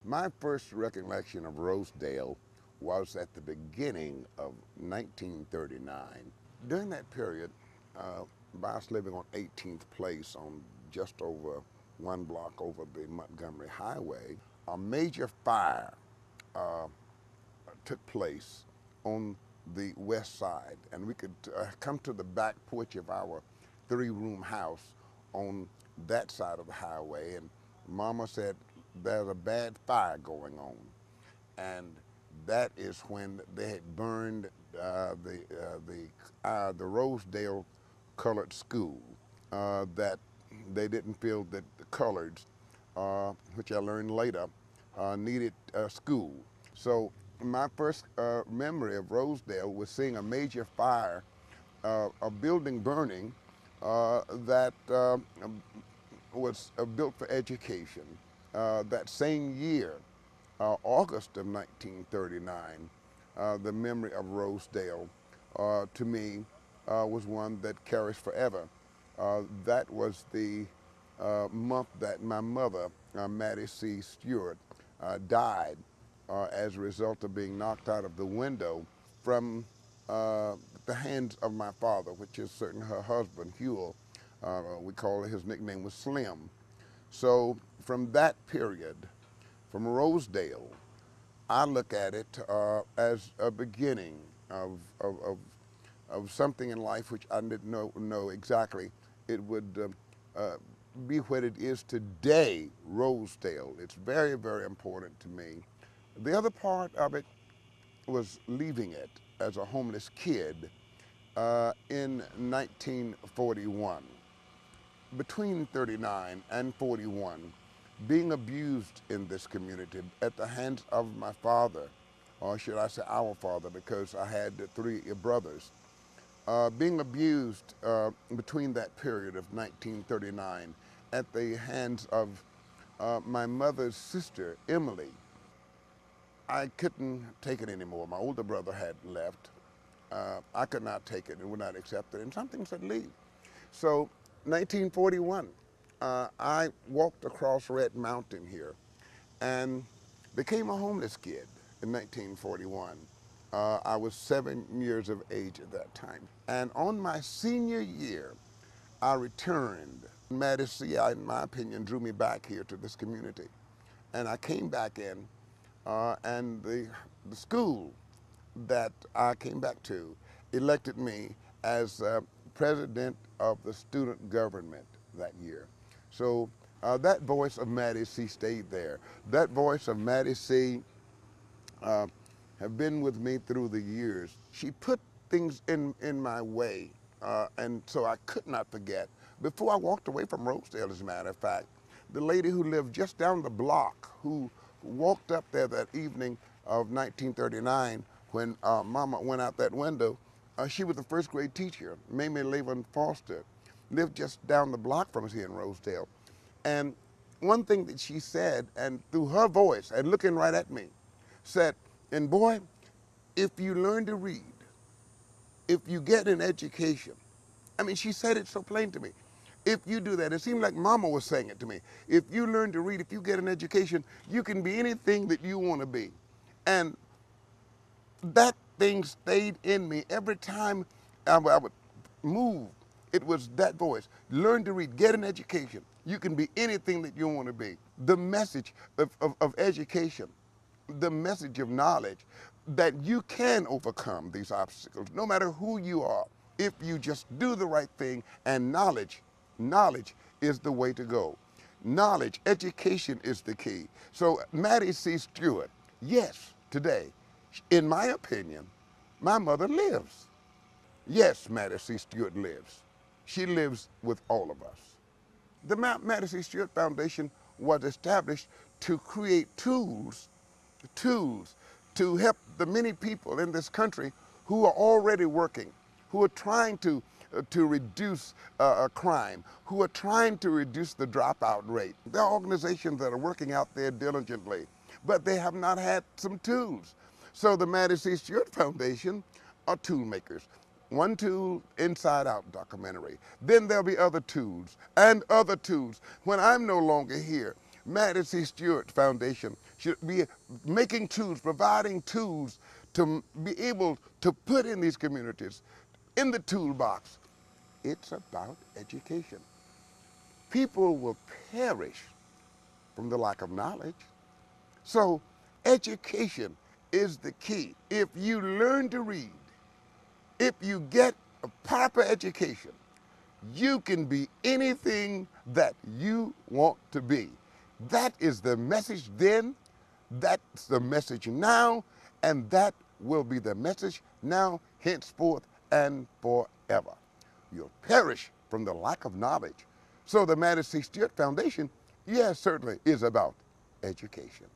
My first recollection of Rosedale was at the beginning of 1939. During that period, I was living on 18th Place on just over one block over the Montgomery Highway. A major fire uh, took place on the west side, and we could come to the back porch of our three-room house on that side of the highway, and Mama said, "There's a bad fire going on," and that is when they had burned the Rosedale Colored School. That they didn't feel that the coloreds, which I learned later, needed a school. So my first memory of Rosedale was seeing a major fire, a building burning that was built for education. That same year, August of 1939, the memory of Rosedale to me was one that carries forever. That was the month that my mother, Mattie C. Stewart, died as a result of being knocked out of the window from the hands of my father, which is certainly her husband, Huel. We call his nickname was Slim. So from that period, from Rosedale, I look at it as a beginning of something in life which I didn't know exactly it would be what it is today, Rosedale. It's very, very important to me. The other part of it was leaving it as a homeless kid in 1941. Between 39 and 41, being abused in this community at the hands of my father, or should I say our father, because I had three brothers, being abused between that period of 1939 at the hands of my mother's sister, Emily. I couldn't take it anymore. My older brother had left. I could not take it and would not accept it, and something said leave. So 1941, I walked across Red Mountain here and became a homeless kid in 1941. I was 7 years of age at that time. And on my senior year, I returned. Mattie C, in my opinion, drew me back here to this community. And I came back in, and the school that I came back to elected me as president of the student government that year. So that voice of Mattie C stayed there. That voice of Mattie C uh, have been with me through the years. She put things in my way, and so I could not forget. Before I walked away from Rosedale, as a matter of fact, the lady who lived just down the block, who walked up there that evening of 1939 when Mama went out that window, she was the first grade teacher, Mamie Lavon Foster, lived just down the block from us here in Rosedale. And one thing that she said, and through her voice, and looking right at me, said, and boy, if you learn to read, if you get an education, I mean, she said it so plain to me. If you do that, it seemed like Mama was saying it to me. If you learn to read, if you get an education, you can be anything that you want to be. And that thing stayed in me every time I would move. It was that voice. Learn to read, get an education. You can be anything that you want to be. The message of education, the message of knowledge that you can overcome these obstacles, no matter who you are, if you just do the right thing. And knowledge is the way to go. Knowledge, education is the key. So Mattie C. Stewart, yes, today, in my opinion, my mother lives. Yes, Mattie C. Stewart lives. She lives with all of us. The Mattie C. Stewart Foundation was established to create tools to help the many people in this country who are already working, who are trying to reduce crime, who are trying to reduce the dropout rate. There are organizations that are working out there diligently, but they have not had some tools. So the Mattie C. Stewart Foundation are tool makers. One tool, Inside Out documentary. Then there'll be other tools and other tools. When I'm no longer here, Mattie C. Stewart Foundation should be making tools, providing tools to be able to put in these communities, in the toolbox. It's about education. People will perish from the lack of knowledge. So education is the key. If you learn to read, if you get a proper education, you can be anything that you want to be. That is the message then, that's the message now, and that will be the message now, henceforth, and forever. You'll perish from the lack of knowledge. So the Mattie C. Stewart Foundation, yes, certainly is about education.